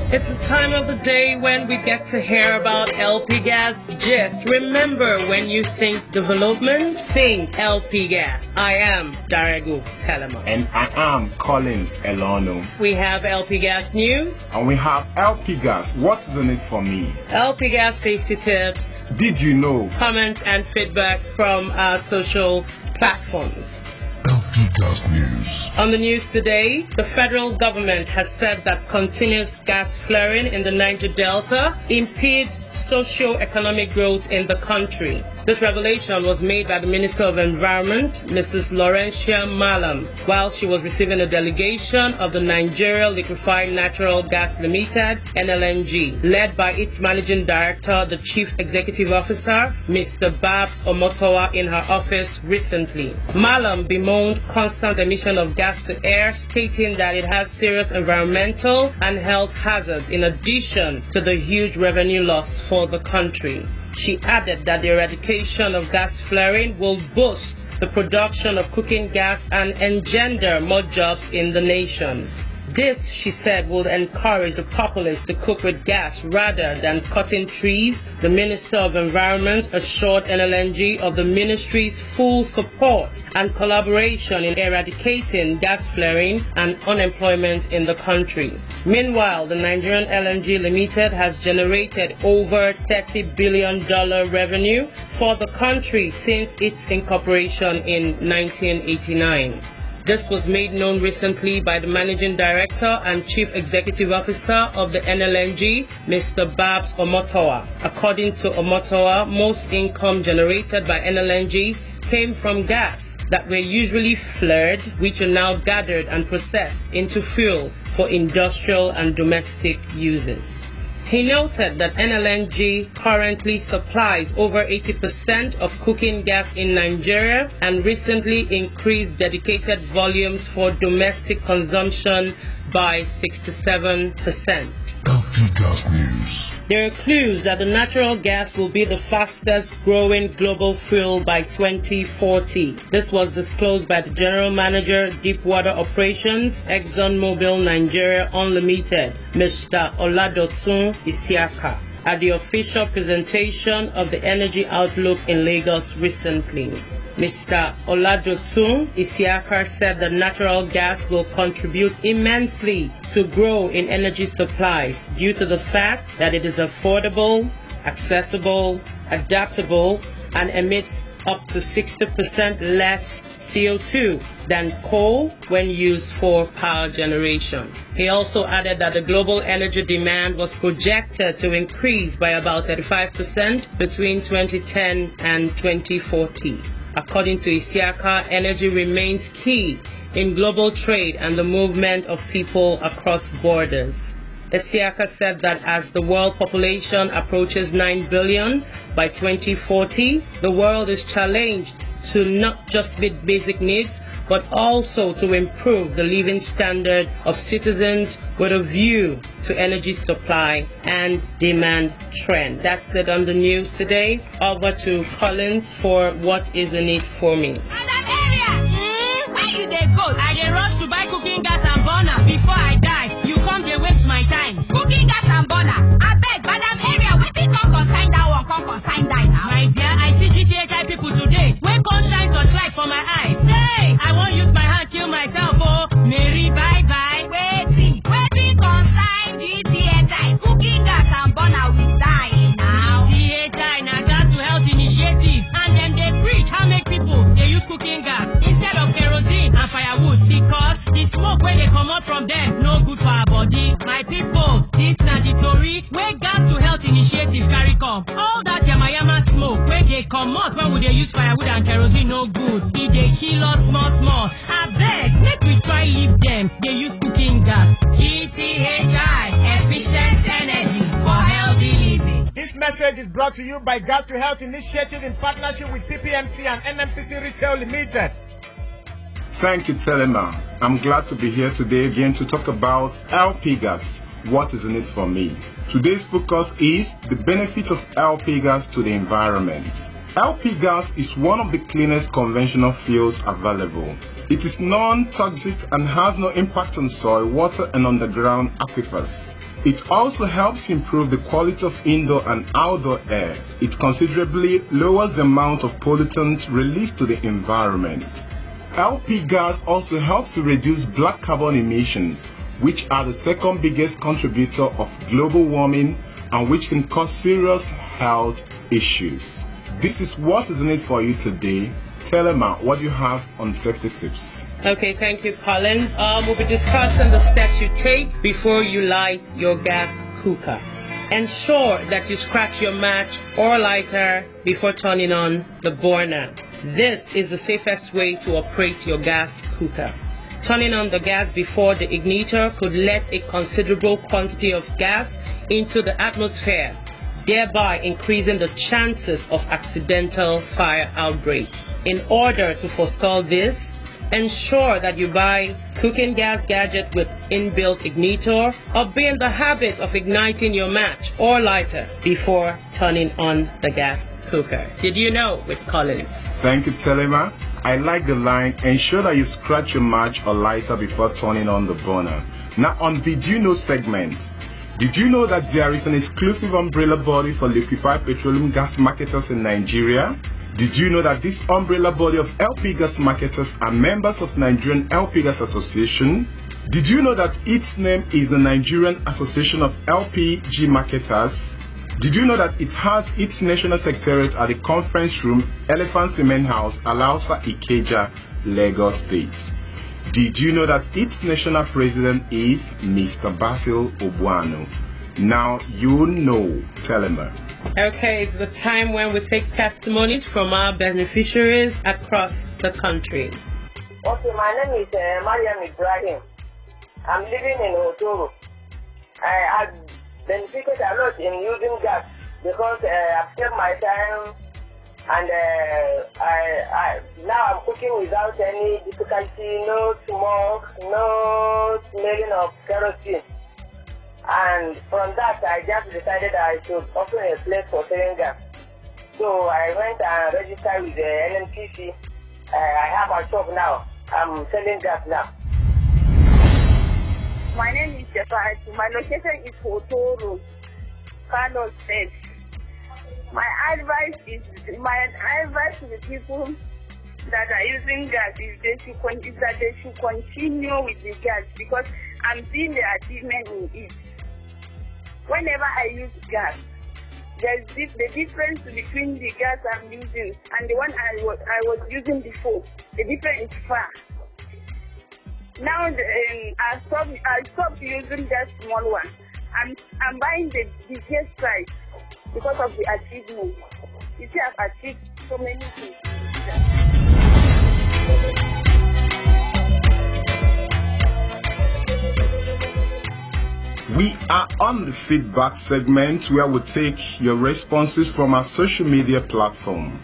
It's the time of the day when we get to hear about LP gas gist. Remember, when you think development, think LP gas. I am Darego Telema. And I am Collins Elono. We have LP gas news. And we have LP gas. What is in it for me? LP gas safety tips. Did you know? Comments and feedback from our social platforms. LP Gas News. On the news today, the federal government has said that continuous gas flaring in the Niger Delta impedes socio-economic growth in the country. This revelation was made by the Minister of Environment, Mrs. Laurentia Malam, while she was receiving a delegation of the Nigeria Liquefied Natural Gas Limited, NLNG, led by its Managing Director, the Chief Executive Officer, Mr. Babs Omotowa, in her office recently. Malam bemoaned constant emission of gas to air, stating that it has serious environmental and health hazards in addition to the huge revenue loss for the country. She added that the eradication of gas flaring will boost the production of cooking gas and engender more jobs in the nation. This, she said, will encourage the populace to cook with gas rather than cutting trees. The Minister of Environment assured NLNG of the ministry's full support and collaboration in eradicating gas flaring and unemployment in the country. Meanwhile, the Nigerian LNG Limited has generated over $30 billion revenue for the country since its incorporation in 1989. This was made known recently by the Managing Director and Chief Executive Officer of the NLNG, Mr. Babs Omotowa. According to Omotowa, most income generated by NLNG came from gas that were usually flared, which are now gathered and processed into fuels for industrial and domestic uses. He noted that NLNG currently supplies over 80% of cooking gas in Nigeria and recently increased dedicated volumes for domestic consumption by 67%. LP Gas News. There are clues that the natural gas will be the fastest growing global fuel by 2040. This was disclosed by the General Manager, Deepwater Operations, ExxonMobil Nigeria Unlimited, Mr. Oladotun Isiaka, at the official presentation of the Energy Outlook in Lagos recently. Mr. Oladotun Isiaka said that natural gas will contribute immensely to grow in energy supplies due to the fact that it is affordable, accessible, adaptable, and emits up to 60% less CO2 than coal when used for power generation. He also added that the global energy demand was projected to increase by about 35% between 2010 and 2040. According to Isiaka, energy remains key in global trade and the movement of people across borders. Isiaka said that as the world population approaches 9 billion by 2040, the world is challenged to not just meet basic needs, but also to improve the living standard of citizens with a view to energy supply and demand trend. That's it on the news today. Over to Collins for what is in it for me. Madam Area, where you dey go? I dey rush to buy cooking gas and burner before I die. You come dey waste my time. Cooking gas and burner. Abeg, Madam Area, wetin come consign that one? Come consign die now. My dear, I see GTHI people today. When come shine torchlight for my eyes. Hey, I won't use my hand kill myself. Oh, Mary, bye bye. Waiting consign GTHI cooking gas and burner with die now. GTHI na gas to health initiative, and then they preach how make people they use cooking gas instead of kerosene and firewood because the smoke when they come out from them no good for our body. My people, this na the story where gas to health initiative carry come. All that yama smoke where they come out when would they use firewood and kerosene no good. If they kill us small. Abeg, make we try leave them. They use cooking gas. GTHI, efficient energy for healthy living. This message is brought to you by Gas to Health Initiative in partnership with PPMC and NMPC Retail Limited. Thank you, Telema. I'm glad to be here today again to talk about LP gas. What is in it for me? Today's focus is the benefits of LP gas to the environment. LP gas is one of the cleanest conventional fuels available. It is non-toxic and has no impact on soil, water, and underground aquifers. It also helps improve the quality of indoor and outdoor air. It considerably lowers the amount of pollutants released to the environment. LP gas also helps to reduce black carbon emissions, which are the second biggest contributor of global warming and which can cause serious health issues. This is what is in it for you today. Telema, what do you have on safety tips? Okay, thank you, Collins. We'll be discussing the steps you take before you light your gas cooker. Ensure that you scratch your match or lighter before turning on the burner. This is the safest way to operate your gas cooker. Turning on the gas before the igniter could let a considerable quantity of gas into the atmosphere, thereby increasing the chances of accidental fire outbreak. In order to forestall this, ensure that you buy cooking gas gadget with inbuilt igniter or be in the habit of igniting your match or lighter before turning on the gas cooker. Did you know with Collins? Thank you, Telema. I like the line, ensure that you scratch your match or lighter before turning on the burner. Now on Did You Know segment, did you know that there is an exclusive umbrella body for liquefied petroleum gas marketers in Nigeria? Did you know that this umbrella body of LP gas marketers are members of Nigerian LP Gas Association? Did you know that its name is the Nigerian Association of LPG Marketers? Did you know that it has its national secretariat at the conference room, Elephant Cement House, Alausa, Ikeja, Lagos State? Did you know that its national president is Mr. Basil Obuano? Now you know, Telema. Okay, it's the time when we take testimonies from our beneficiaries across the country. Okay, my name is Mariam Ibrahim. I'm living in Otoro. I have benefited a lot in using gas because I've saved my time and now I'm cooking without any difficulty, no smoke, no smelling of kerosene. And from that, I just decided I should open a place for selling gas. So I went and registered with the NNPC. I have a shop now. I'm selling gas now. My name is GTHI. My location is Otoro, Kano State. My advice to the people that are using gas is that they should continue with the gas because I'm seeing the achievement in it. Whenever I use gas, there's the difference between the gas I'm using and the one I was using before. The difference is far. Now I stopped using that small one. I'm buying the biggest size because of the achievement. You see, I've achieved so many things. We are on the feedback segment where we take your responses from our social media platform.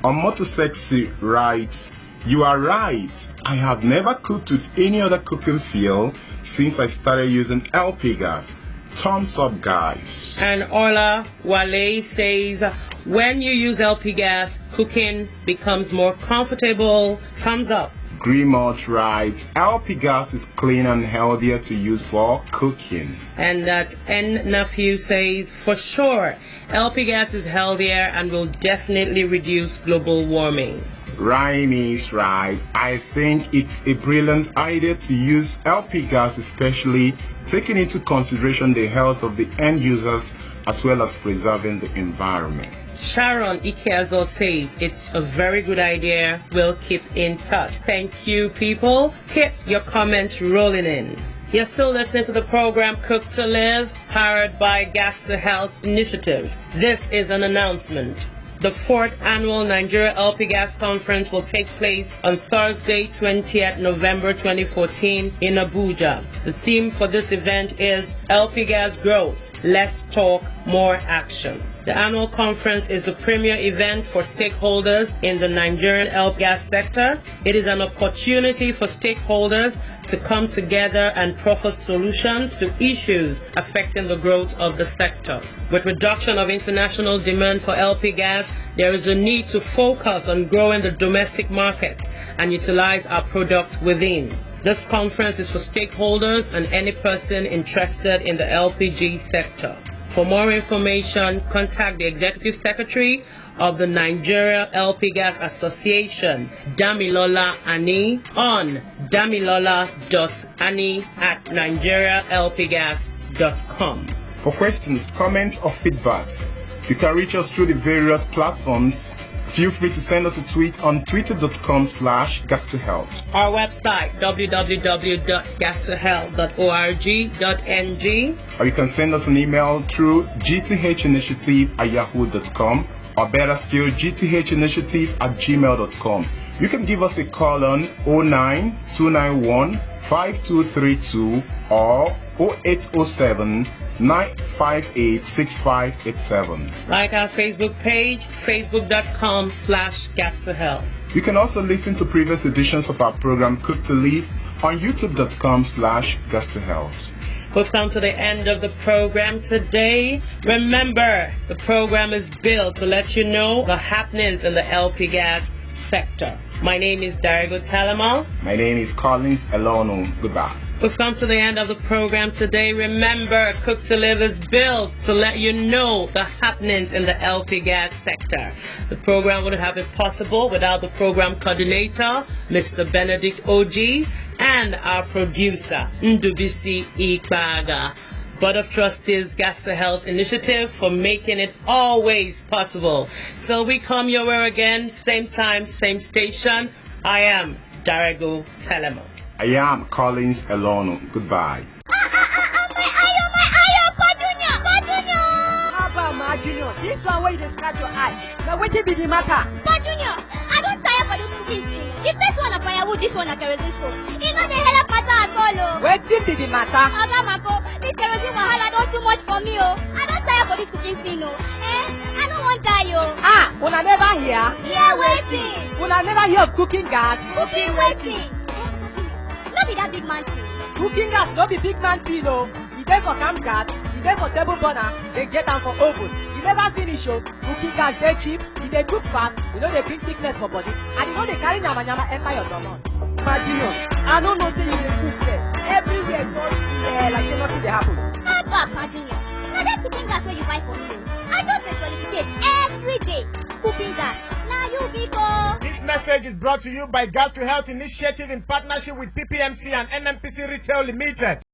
On Motosexy writes, "You are right. I have never cooked with any other cooking fuel since I started using LP gas. Thumbs up, guys." And Ola Wale says, "When you use LP gas, cooking becomes more comfortable. Thumbs up." Grimot writes, "LP gas is cleaner and healthier to use for cooking." And that N Nephew says, "For sure, LP gas is healthier and will definitely reduce global warming." Ryan is right. "I think it's a brilliant idea to use LP gas, especially taking into consideration the health of the end users as well as preserving the environment." Sharon Ikeazo says, "It's a very good idea. We'll keep in touch." Thank you, people. Keep your comments rolling in. You're still listening to the program Cook to Live, powered by Gas to Health Initiative. This is an announcement. The 4th Annual Nigeria LP Gas Conference will take place on Thursday, 20th November 2014 in Abuja. The theme for this event is LP Gas Growth. Less talk, more action. The annual conference is the premier event for stakeholders in the Nigerian LP gas sector. It is an opportunity for stakeholders to come together and proffer solutions to issues affecting the growth of the sector. With reduction of international demand for LP gas, there is a need to focus on growing the domestic market and utilize our product within. This conference is for stakeholders and any person interested in the LPG sector. For more information, contact the Executive Secretary of the Nigeria LP Gas Association, Damilola Ani, on damilola.ani@nigerialpgas.com. For questions, comments, or feedback, you can reach us through the various platforms. Feel free to send us a tweet on twitter.com/gas2health. Our website, www.gas2health.org.ng. Or you can send us an email through gthinitiative@yahoo.com, or better still, gthinitiative@gmail.com. You can give us a call on 09291-5232 or 0807-958-6587. Like our Facebook page, facebook.com/gas2health. You can also listen to previous editions of our program Cook to Live on youtube.com/gas2health. We've come to the end of the program today. Remember, the program is built to let you know the happenings in the LP gas sector. My name is Darigo Talama. My name is Collins Elono. Goodbye. We've come to the end of the program today. Remember, Cook to Live is built to let you know the happenings in the LP gas sector. The program wouldn't have been possible without the program coordinator, Mr. Benedict OG, and our producer, Ndubisi Ikpaga. Board of Trustees Gas to Health Initiative for making it always possible. Till we come your way again, same time, same station, I am Darigo Talama. I am Collins Elono. Goodbye. Ma Junior, this one where you dey scratch your eye. Now wetin be the matter? Ma Junior, I don't tire for this cooking thing. The first one na firewood, this one na kerosene stove. E no dey help matter at all o. Wetin be the matter? Oga Mako, this kerosene wahala don too much for me o. I don't tire for this cooking thing o. I no wan die o. Una never hear? Hear wetin? Una never hear of cooking gas? Cooking wetin? No be that big man thing. Cooking gas no be big man thing o. E dey for camp gas, e dey for table burner, they get am for oven. You never finish o. Cooking gas dey cheap, e dey cook fast, e no dey bring sickness for body, and e no dey carry nyama enter your stomach. Ma Junior, I no know say you dey cook sef. Everywhere just like say nothing dey happen. Ma Junior, na that cooking gas wey you buy for me o. I just dey solicit every day. Cooking gas, na you big o. This message is brought to you by Gas to Health Initiative in partnership with PPMC and NMPC Retail Limited.